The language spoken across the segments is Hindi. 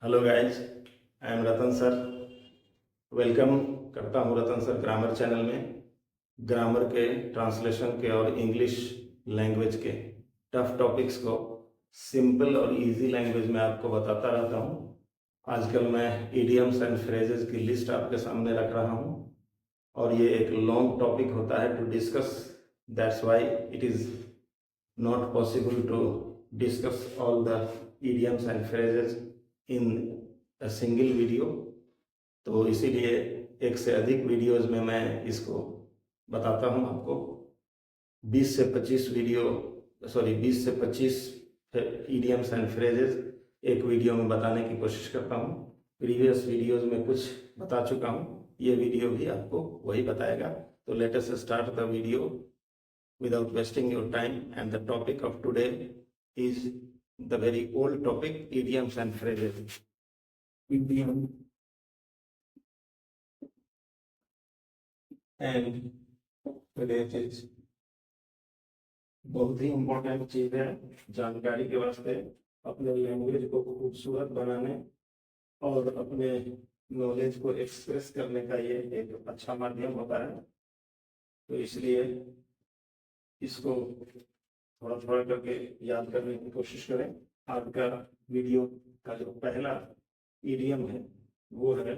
Hello guys, I am Ratan sir. Welcome करता हूँ रतन सर ग्रामर चैनल में। ग्रामर के, ट्रांसलेशन के और इंग्लिश लैंग्वेज के टफ टॉपिक्स को सिंपल और इजी लैंग्वेज में आपको बताता रहता हूँ। आजकल मैं इडियम्स एंड फ्रेजेस की लिस्ट आपके सामने रख रहा हूँ और ये एक लॉन्ग टॉपिक होता है to discuss. That's why it is not possible to discuss all the idioms and phrases in a single video। तो इसीलिए एक से अधिक वीडियोस में मैं इसको बताता हूं आपको। 20 से 25 20 से 25 idioms एंड फ्रेजेस एक वीडियो में बताने की कोशिश करता हूं। प्रीवियस वीडियोस में कुछ बता चुका हूं, ये वीडियो भी आपको वही बताएगा। तो let us start the video without wasting your time, and the topic of today is the very old topic, idioms and phrases। Idiom and phrases बहुत ही इंपॉर्टेंट चीज है जानकारी के वास्ते, अपने लैंग्वेज को खूबसूरत बनाने और अपने नॉलेज को एक्सप्रेस करने का ये एक अच्छा माध्यम होता है। तो इसलिए इसको थोड़ा थोड़ा करके याद करने की कोशिश करें। आज का वीडियो का जो पहला इडियम है वो है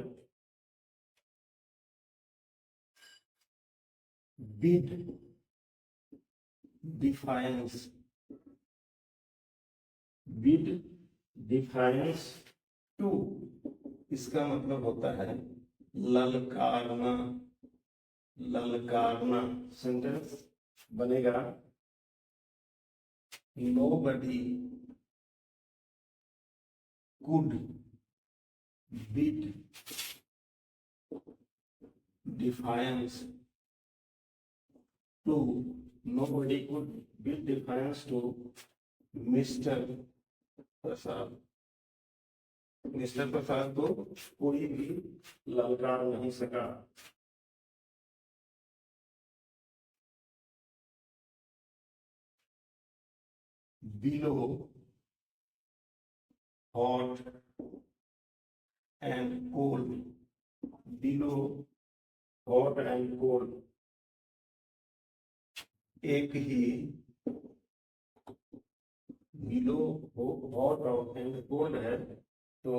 bid defiance. Bid defiance to, इसका मतलब होता है ललकारना। ललकारना सेंटेंस बनेगा nobody could bid defiance to, nobody could bid defiance to mister Prasad. Mister Prasad को कोई भी ललकार नहीं सका। Blow hot and cold. Blow hot and cold एक ही, बिलो हॉट एंड कोल्ड है तो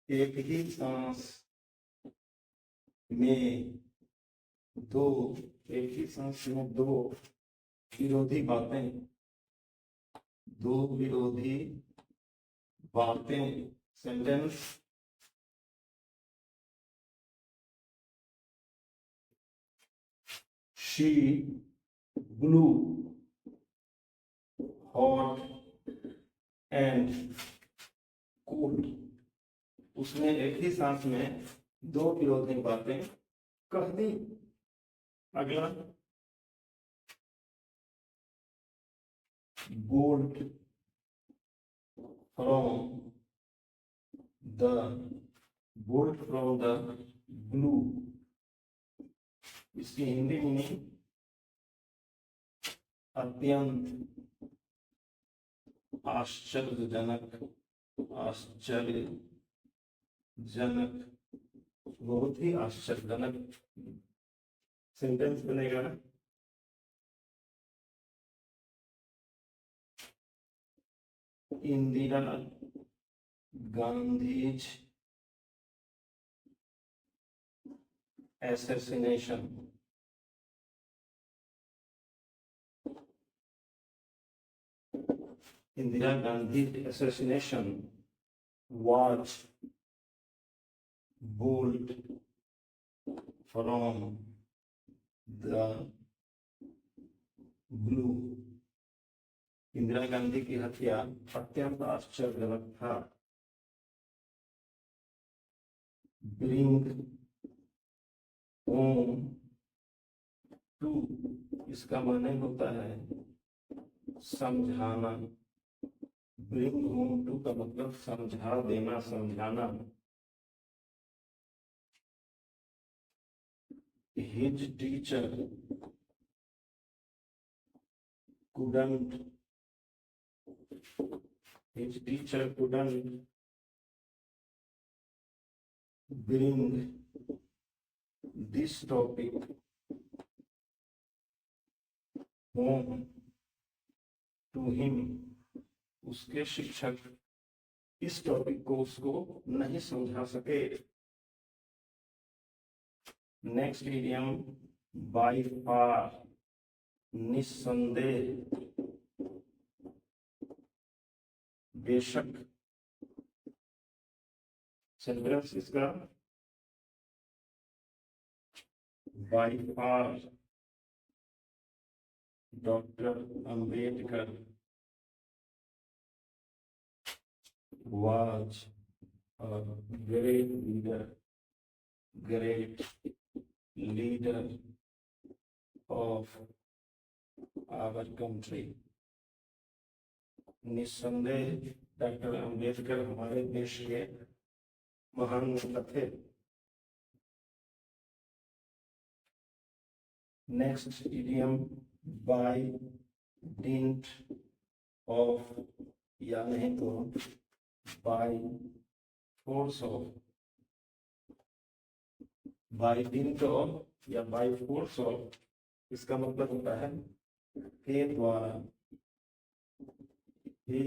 एक ही सांस में दो, एक ही सांस में दो विरोधी बातें, दो विरोधी बातें sentence she blue hot and cold, उसने एक ही सांस में दो विरोधी बातें कह दी। अगला bolt from the, bolt from the blue, इसकी हिंदी मीनिंग अत्यंत आश्चर्यजनक। आश्चर्यजनक, बहुत ही आश्चर्यजनक सेंटेंस बनेगा Indira Gandhi's assassination। Indira Gandhi's assassination was bold from the blue। Indira Gandhi की हत्या अत्यंत आश्चर्यजनक था। ब्रिंग होम टू, इसका माने होता है समझाना। ब्रिंग होम टू का मतलब समझा देना, समझाना। His teacher couldn't, his teacher couldn't bring this topic home to him, उसके शिक्षक इस टॉपिक को उसको नहीं समझा सके। नेक्स्ट इडियम बाय फार, निस्संदेह, बेशक। सेंटेंस इसका by far doctor Ambedkar was a great leader of our country। निस्संदेह डॉक्टर अंबेडकर हमारे देश के महान नेता थे। Next idiom by dint of, या नहीं तो by force of. By dint of या बाय फोर्स ऑफ, इसका मतलब होता है के द्वारा। he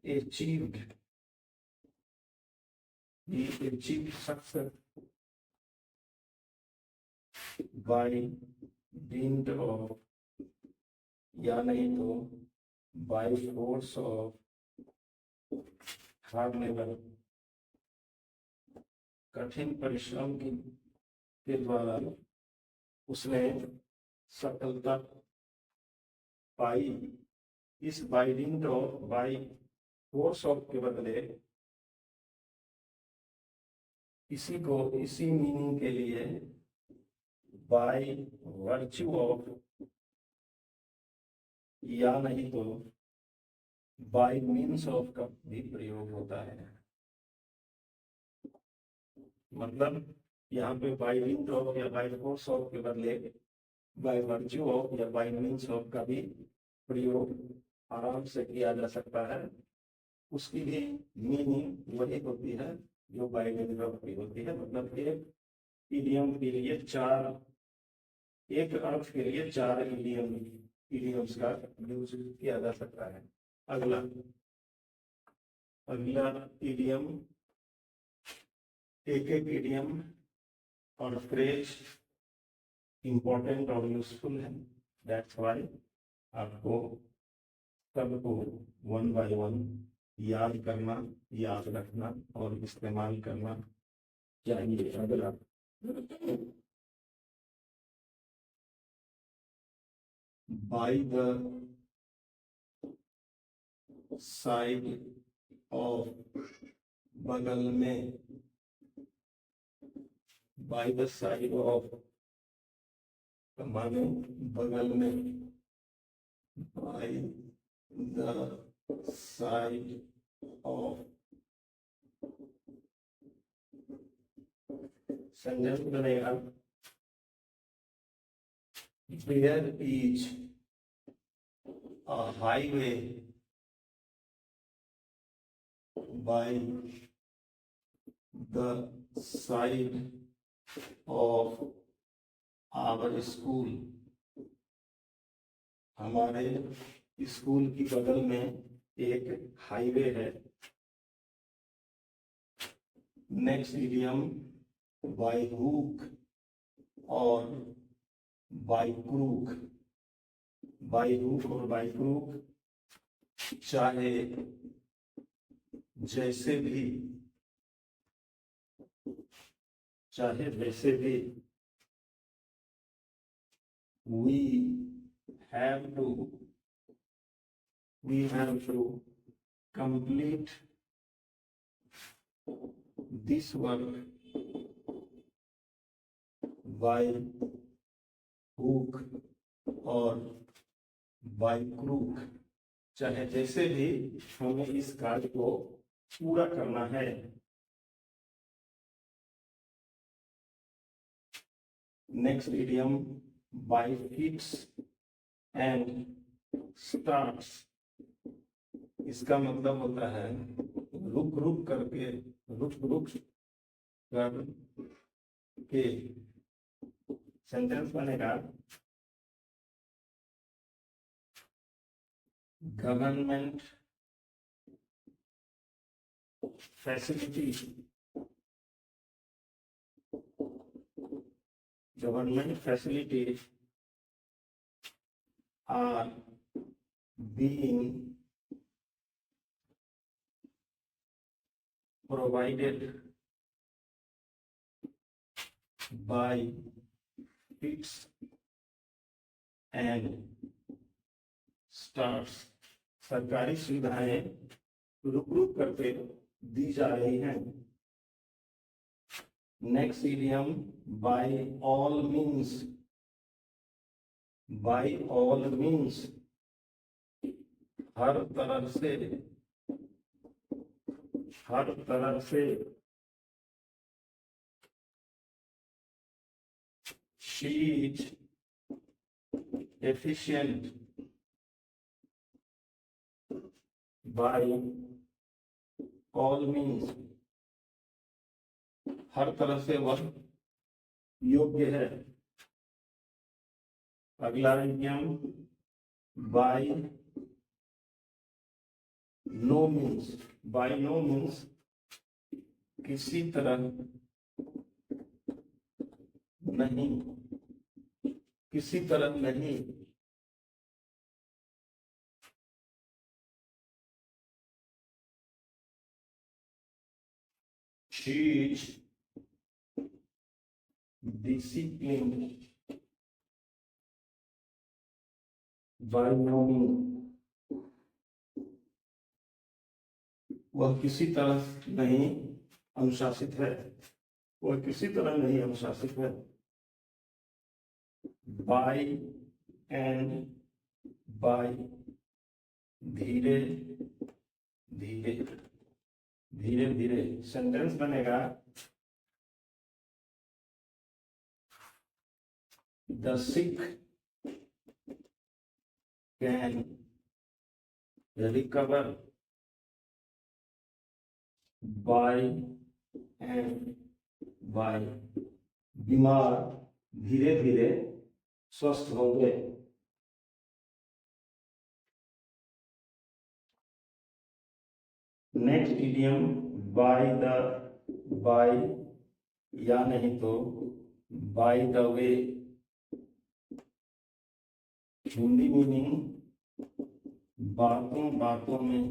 achieved success by dint of, या नहीं तो by force of hard labor, कठिन परिश्रम के द्वारा उसने सफलता पाई। इस by dint of, by force of के बदले इसी मीनिंग के लिए बाय वर्च्यू ऑफ, या नहीं तो बाय मीन्स ऑफ का भी प्रयोग होता है। मतलब यहाँ पे बाय डिंट ऑफ या बाय फोर्स ऑफ के बदले बाय वर्च्यू ऑफ या बाय मीन्स ऑफ का भी प्रयोग आराम से किया जा सकता है। उसकी भी मीनिंग वही होती है जो बाय डिंट ऑफ की होती है। मतलब एक इडियम के लिए चार, एक अर्थ के लिए चार इडियम्स का यूज किया जा सकता है। अगला इडियम, एक इडियम और फ्रेज इंपॉर्टेंट और यूजफुल है। दैट्स वाई आपको सबको 1 by 1 याद करना, याद रखना और इस्तेमाल करना चाहिए। अगला बाय द साइड ऑफ, बगल में। बाय द साइड ऑफ माने बगल में। By the side of, sentence बनेगा there is a highway by the side of our school। हमारे स्कूल की बगल में एक हाईवे है। नेक्स्ट इडियम बाय हुक और बाय क्रूक। बाय हुक और बाय क्रूक चाहे जैसे भी we have to complete this work by hook और by crook। चाहे जैसे भी हमें इस कार्य को पूरा करना है। Next idiom bye fits and starts. इसका मतलब होता है रुक रुक करके रुक रुक कर के सेंटेंस बनेगा government facility are being provided by its and stars. सरकारी सुविधाएं रुक रुक करके दी जा रही हैं. Next idiom by all means. by all means हर तरह से, हर तरह से. she is efficient by all means. हर तरह से वह योग्य है. अगला नियम by no means. by no means किसी तरह नहीं, किसी तरह नहीं. she is disciplined by no means. वह किसी तरह नहीं अनुशासित है. वह किसी तरह नहीं अनुशासित है. by and by धीरे धीरे, धीरे धीरे. सेंटेंस बनेगा the sick can recover by and by. बीमार धीरे धीरे स्वस्थ होंगे. Next idiom by the, by या नहीं तो by the way. Hindi meaning बातों बातों में.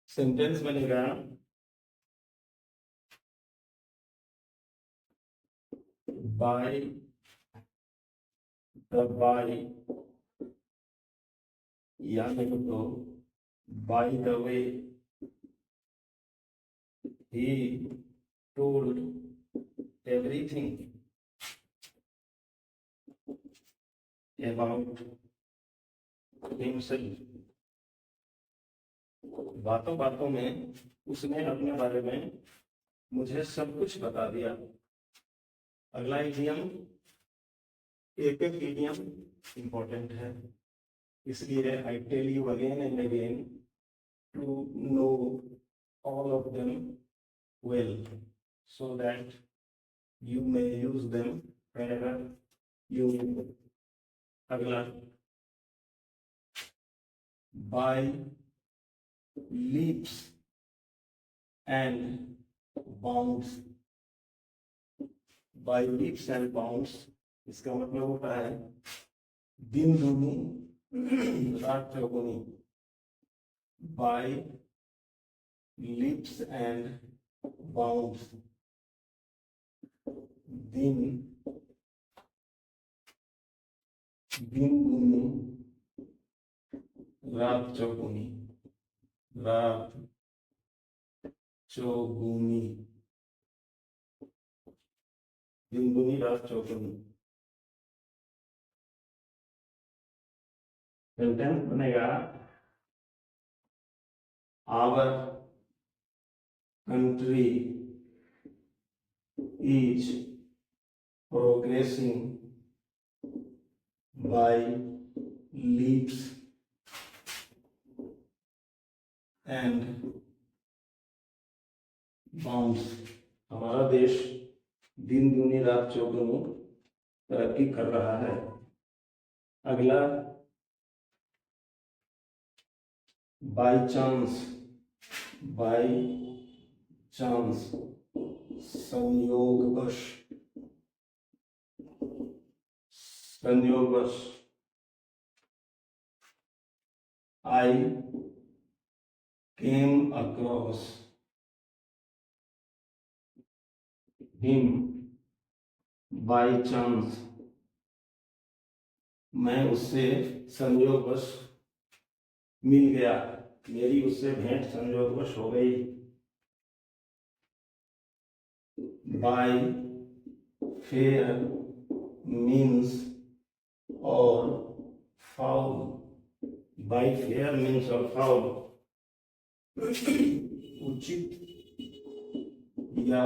सेंटेंस बनेगा by the by या नहीं तो by the way he told everything about himself. बातों बातों में उसने अपने बारे में मुझे सब कुछ बता दिया. अगला इडियम, एक एक इडियम इंपॉर्टेंट है, इसलिए I tell you again and again to know all of them well so that you may use them whenever you need them. अगला by leaps and bounds. by leaps and bounds इसका मतलब होता है दिन दूनी रात चौगुनी. by leaps and bounds दिन दूनी रात चौगुनी, रात चौगुनी, दिन दूनी रात चौगुनी. सेंटेंस बनेगा our country is progressing by leaps and bounce. हमारा देश दिन दूनी रात चौगुनी तरक्की कर रहा है। अगला बाई चांस, बाई चांस, संयोगवश, संयोगवश। I came across him by chance. मैं उससे संयोगवश मिल गया, मेरी उससे भेंट संयोगवश हो गई। बाय फेयर मीन्स और फाउल, बाय फेयर मीन्स और फाउल, उचित या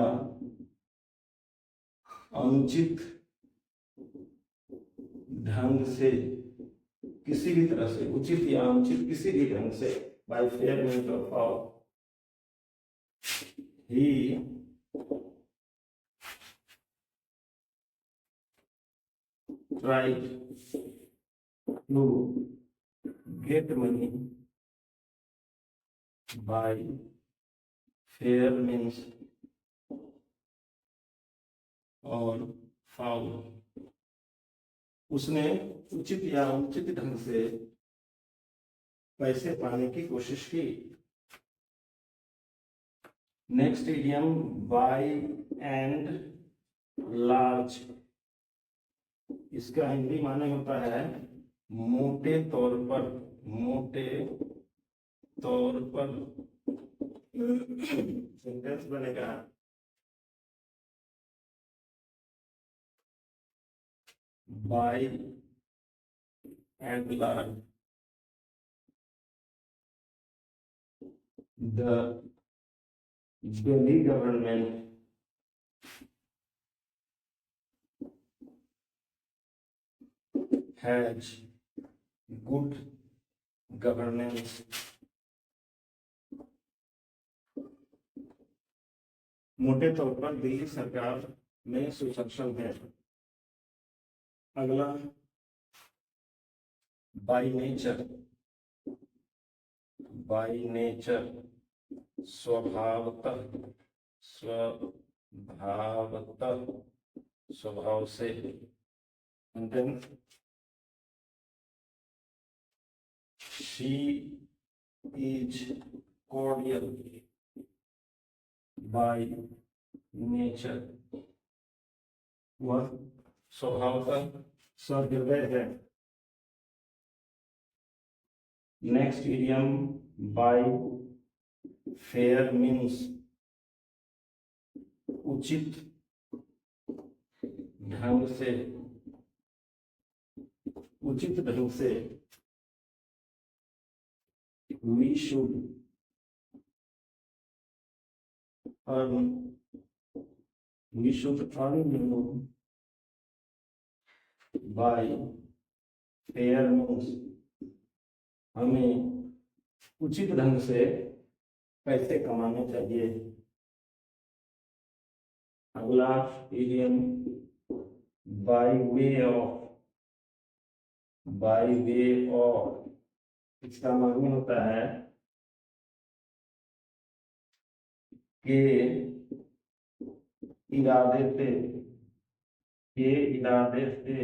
अनुचित ढंग से, किसी भी तरह से, उचित या अनुचित किसी भी ढंग से, बाय फेयर मीन्स और foul. He tried to get money by fair means और फाउल। उसने उचित या अनुचित ढंग से पैसे पाने की कोशिश की। Next idiom by and large. इसका हिंदी माने होता है मोटे तौर पर, मोटे तौर पर। सेंटेंस बनेगा by and large the Delhi government has good governance। मोटे तौर पर दिल्ली सरकार में सुशासन है। अगला बाय नेचर, बाय नेचर स्वभावतः, स्वभावतः, स्वभाव से। She is cordial by nature। वह स्वभावतः सहृदय है। Next idiom bye fair means उचित ढंग से, उचित ढंग से। We should earn, we should earn by fair means। हमें उचित ढंग से पैसे कमाने चाहिए। अगला idiom by way of, by way of. इसका माने होता है के इरादे से, के इरादे से।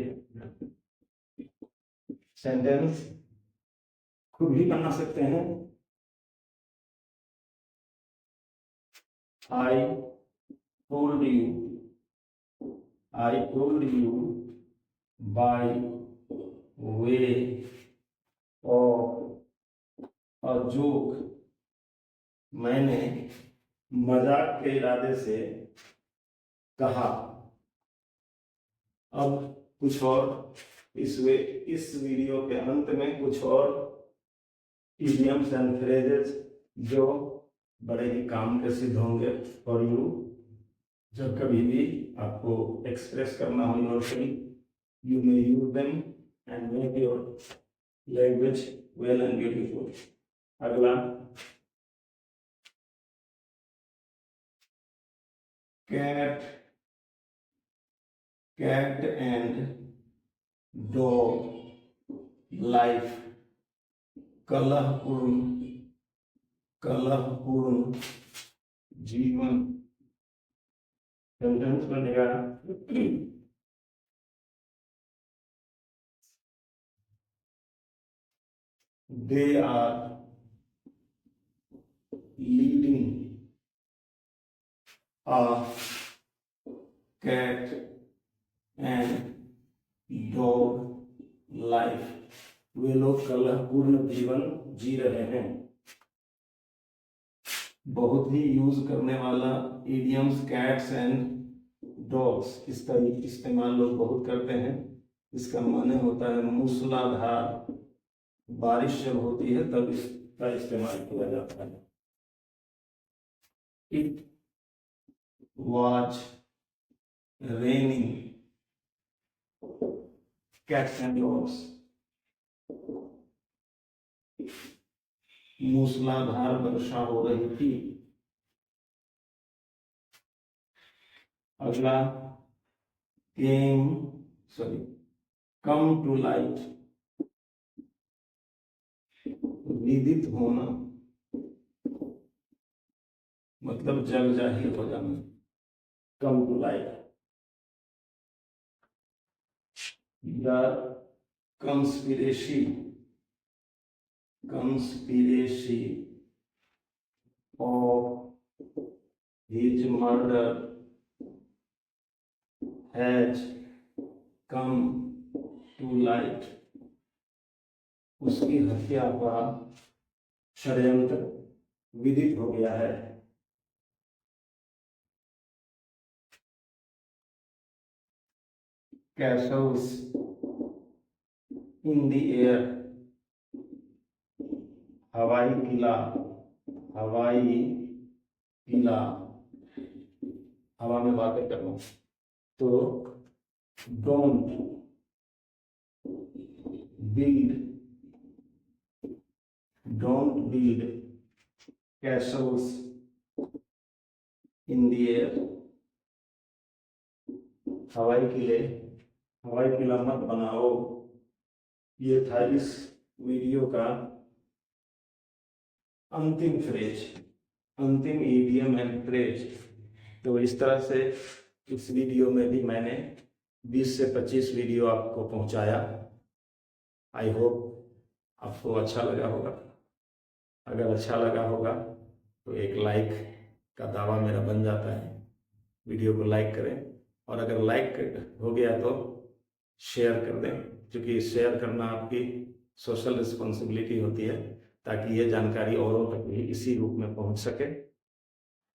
सेंटेंस खुद भी बना सकते हैं। I told you, I told you by way of a joke। मैंने मजाक के इरादे से कहा। अब कुछ और इस वीडियो के अंत में कुछ और इडियम्स एंड फ्रेजेस जो बड़े ही काम के सिद्ध होंगे फॉर यू। जब कभी भी आपको एक्सप्रेस करना हो emotionally, you may use them and make your language well and beautiful. अगला cat, cat and dog life, कलहपूर्ण, कलहपूर्ण जीवन। सेंटेंस बनेगा they are leading a cat and dog life, वे लोग कलहपूर्ण जीवन जी रहे हैं। बहुत ही यूज करने वाला इडियम्स कैट्स एंड डॉग्स, इसका इस्तेमाल लोग बहुत करते हैं। इसका माने होता है मूसलाधार, बारिश जब होती है तब इसका इस्तेमाल किया जाता है। It was raining cats and dogs, मूसलाधार वर्षा हो रही थी। अगला कम टू लाइट, विदित होना, मतलब जग जाहिर हो जाना, come to light. The conspiracy of his murder has come to light, उसकी हत्या का षड्यंत्र विदित हो गया है। castles in the air, हवाई किला, हवाई किला, हवा में बातें करना। तो don't build castles in the air, हवाई किला मत बनाओ। ये था इस वीडियो का अंतिम फ्रेज, अंतिम इडियम एंड फ्रेज। तो इस तरह से इस वीडियो में भी मैंने 20 से 25 वीडियो आपको पहुंचाया। आई होप आपको अच्छा लगा होगा। अगर अच्छा लगा होगा तो एक लाइक का दावा मेरा बन जाता है। वीडियो को लाइक करें, और अगर लाइक हो गया तो शेयर कर दें, क्योंकि शेयर करना आपकी सोशल रिस्पॉन्सिबिलिटी होती है, ताकि ये जानकारी औरों तक भी इसी रूप में पहुंच सके।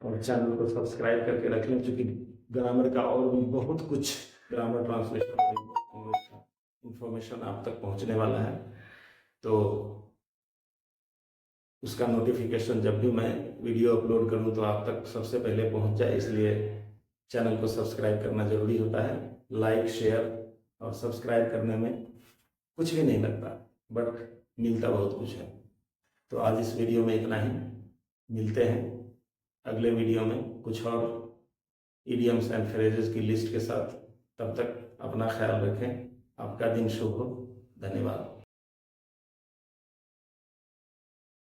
और चैनल को सब्सक्राइब करके रख लें, क्योंकि ग्रामर का और भी बहुत कुछ, ग्रामर ट्रांसलेशन इंफॉर्मेशन आप तक पहुंचने वाला है। तो उसका नोटिफिकेशन जब भी मैं वीडियो अपलोड करूं तो आप तक सबसे पहले पहुंच जाए, इसलिए चैनल को सब्सक्राइब करना जरूरी होता है। लाइक, शेयर और सब्सक्राइब करने में कुछ भी नहीं लगता, बट मिलता बहुत कुछ है। तो आज इस वीडियो में इतना ही। मिलते हैं अगले वीडियो में कुछ और इडियम्स एंड फ्रेजेस की लिस्ट के साथ। तब तक अपना ख्याल रखें। आपका दिन शुभ हो। धन्यवाद।